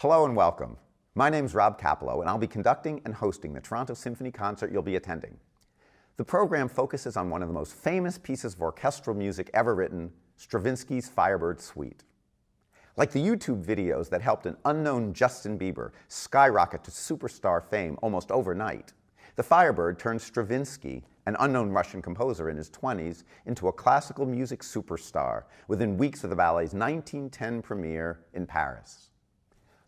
Hello and welcome. My name's Rob Capello, and I'll be conducting and hosting the Toronto Symphony concert you'll be attending. The program focuses on one of the most famous pieces of orchestral music ever written, Stravinsky's Firebird Suite. Like the YouTube videos that helped an unknown Justin Bieber skyrocket to superstar fame almost overnight, the Firebird turned Stravinsky, an unknown Russian composer in his 20s, into a classical music superstar within weeks of the ballet's 1910 premiere in Paris.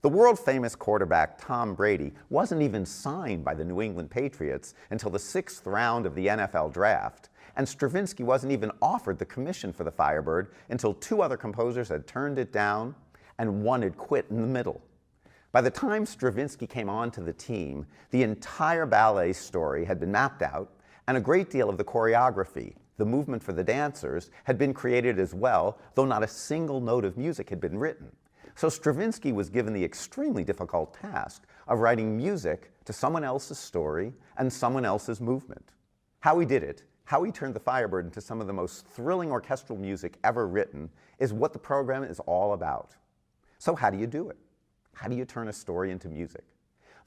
The world-famous quarterback Tom Brady wasn't even signed by the New England Patriots until the 6th round of the NFL draft, and Stravinsky wasn't even offered the commission for the Firebird until two other composers had turned it down and one had quit in the middle. By the time Stravinsky came onto the team, the entire ballet story had been mapped out, and a great deal of the choreography, the movement for the dancers, had been created as well, though not a single note of music had been written. So Stravinsky was given the extremely difficult task of writing music to someone else's story and someone else's movement. How he did it, how he turned the Firebird into some of the most thrilling orchestral music ever written, is what the program is all about. So how do you do it? How do you turn a story into music?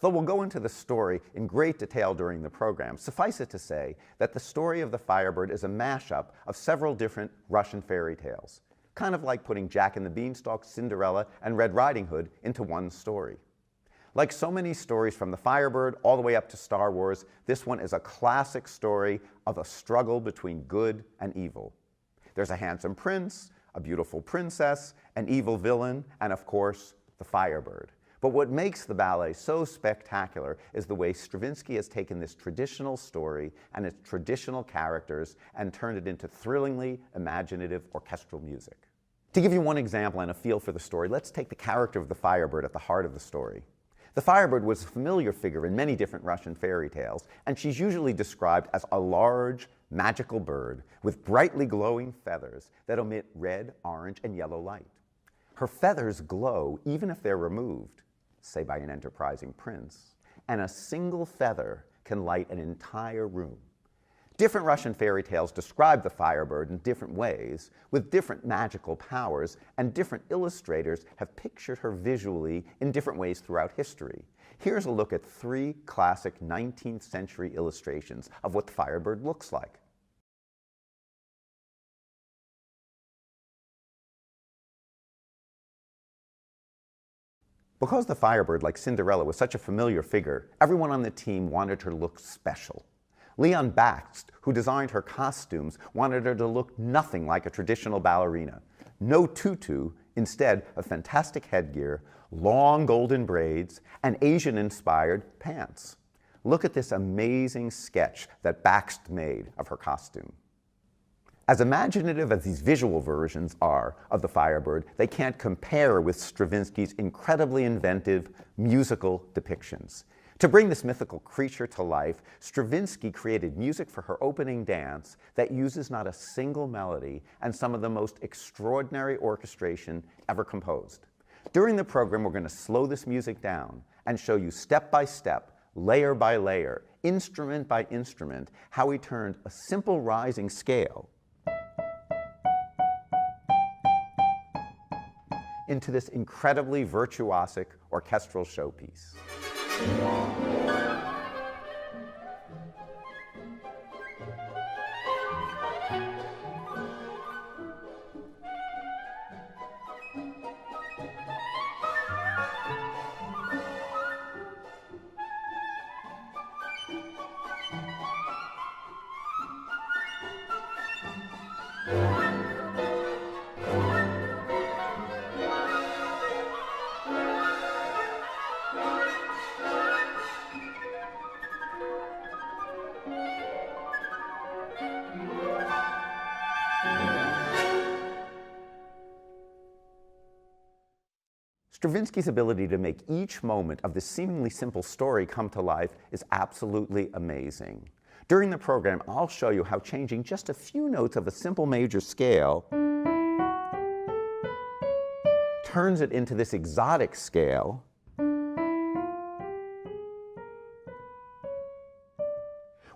Though we'll go into the story in great detail during the program, suffice it to say that the story of the Firebird is a mashup of several different Russian fairy tales, kind of like putting Jack and the Beanstalk, Cinderella, and Red Riding Hood into one story. Like so many stories from the Firebird all the way up to Star Wars, this one is a classic story of a struggle between good and evil. There's a handsome prince, a beautiful princess, an evil villain, and of course, the Firebird. But what makes the ballet so spectacular is the way Stravinsky has taken this traditional story and its traditional characters and turned it into thrillingly imaginative orchestral music. To give you one example and a feel for the story, let's take the character of the Firebird at the heart of the story. The Firebird was a familiar figure in many different Russian fairy tales, and she's usually described as a large, magical bird with brightly glowing feathers that emit red, orange, and yellow light. Her feathers glow even if they're removed, say by an enterprising prince, and a single feather can light an entire room. Different Russian fairy tales describe the Firebird in different ways, with different magical powers, and different illustrators have pictured her visually in different ways throughout history. Here's a look at three classic 19th century illustrations of what the Firebird looks like. Because the Firebird, like Cinderella, was such a familiar figure, everyone on the team wanted her to look special. Leon Bakst, who designed her costumes, wanted her to look nothing like a traditional ballerina. No tutu, instead of fantastic headgear, long golden braids, and Asian-inspired pants. Look at this amazing sketch that Bakst made of her costume. As imaginative as these visual versions are of the Firebird, they can't compare with Stravinsky's incredibly inventive musical depictions. To bring this mythical creature to life, Stravinsky created music for her opening dance that uses not a single melody and some of the most extraordinary orchestration ever composed. During the program, we're going to slow this music down and show you step by step, layer by layer, instrument by instrument, how he turned a simple rising scale into this incredibly virtuosic orchestral showpiece. Stravinsky's ability to make each moment of this seemingly simple story come to life is absolutely amazing. During the program, I'll show you how changing just a few notes of a simple major scale turns it into this exotic scale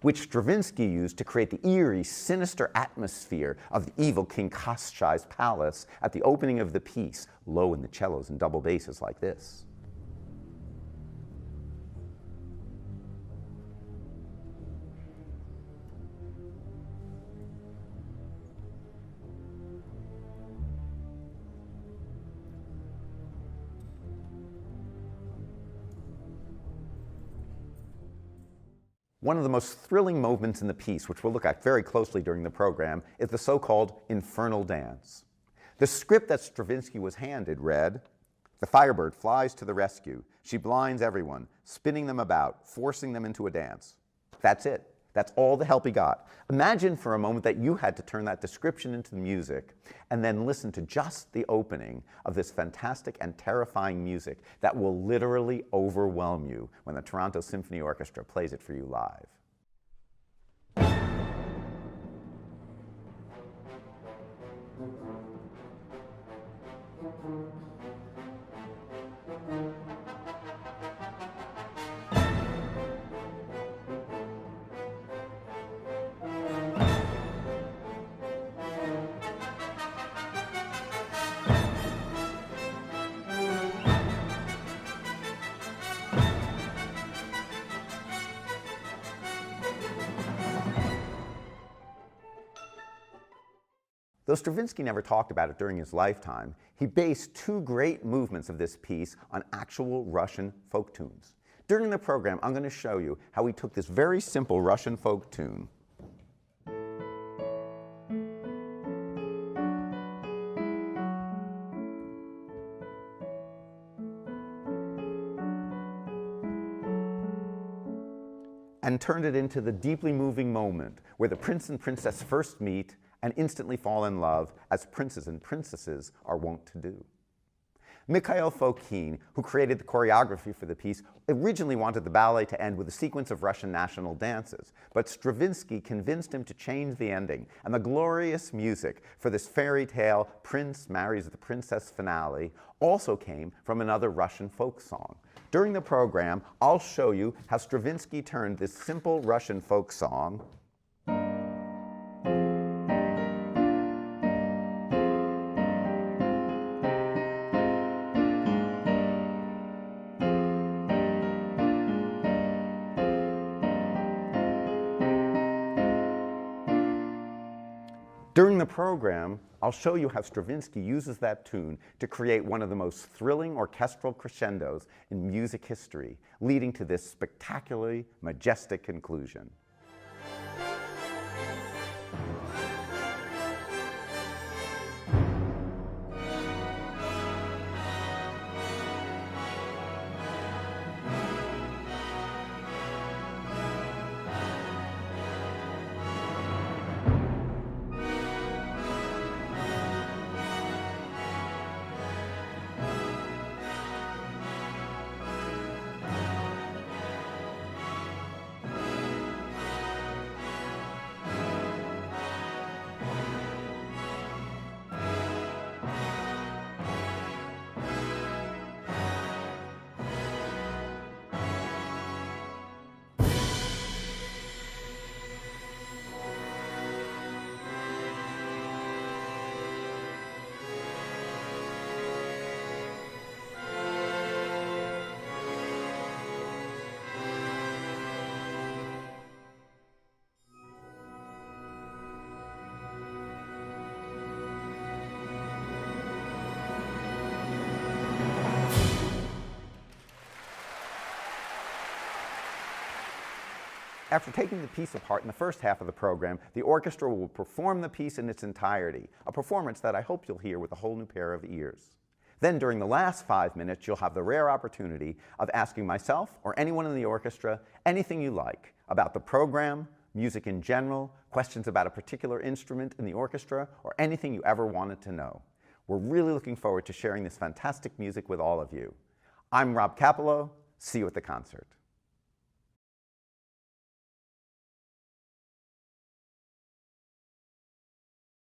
which Stravinsky used to create the eerie, sinister atmosphere of the evil King Koschei's palace at the opening of the piece, low in the cellos and double basses like this. One of the most thrilling movements in the piece, which we'll look at very closely during the program, is the so-called Infernal Dance. The script that Stravinsky was handed read, "The Firebird flies to the rescue. She blinds everyone, spinning them about, forcing them into a dance." That's it. That's all the help he got. Imagine for a moment that you had to turn that description into music and then listen to just the opening of this fantastic and terrifying music that will literally overwhelm you when the Toronto Symphony Orchestra plays it for you live. Though Stravinsky never talked about it during his lifetime, he based two great movements of this piece on actual Russian folk tunes. During the program, I'm going to show you how he took this very simple Russian folk tune and turned it into the deeply moving moment where the prince and princess first meet and instantly fall in love, as princes and princesses are wont to do. Mikhail Fokine, who created the choreography for the piece, originally wanted the ballet to end with a sequence of Russian national dances, but Stravinsky convinced him to change the ending, and the glorious music for this fairy tale Prince Marries the Princess finale also came from another Russian folk song. During the program, I'll show you how Stravinsky turned this simple Russian folk song During the program, I'll show you how Stravinsky uses that tune to create one of the most thrilling orchestral crescendos in music history, leading to this spectacularly majestic conclusion. After taking the piece apart in the first half of the program, the orchestra will perform the piece in its entirety, a performance that I hope you'll hear with a whole new pair of ears. Then during the last 5 minutes, you'll have the rare opportunity of asking myself or anyone in the orchestra anything you like about the program, music in general, questions about a particular instrument in the orchestra, or anything you ever wanted to know. We're really looking forward to sharing this fantastic music with all of you. I'm Rob Capello. See you at the concert.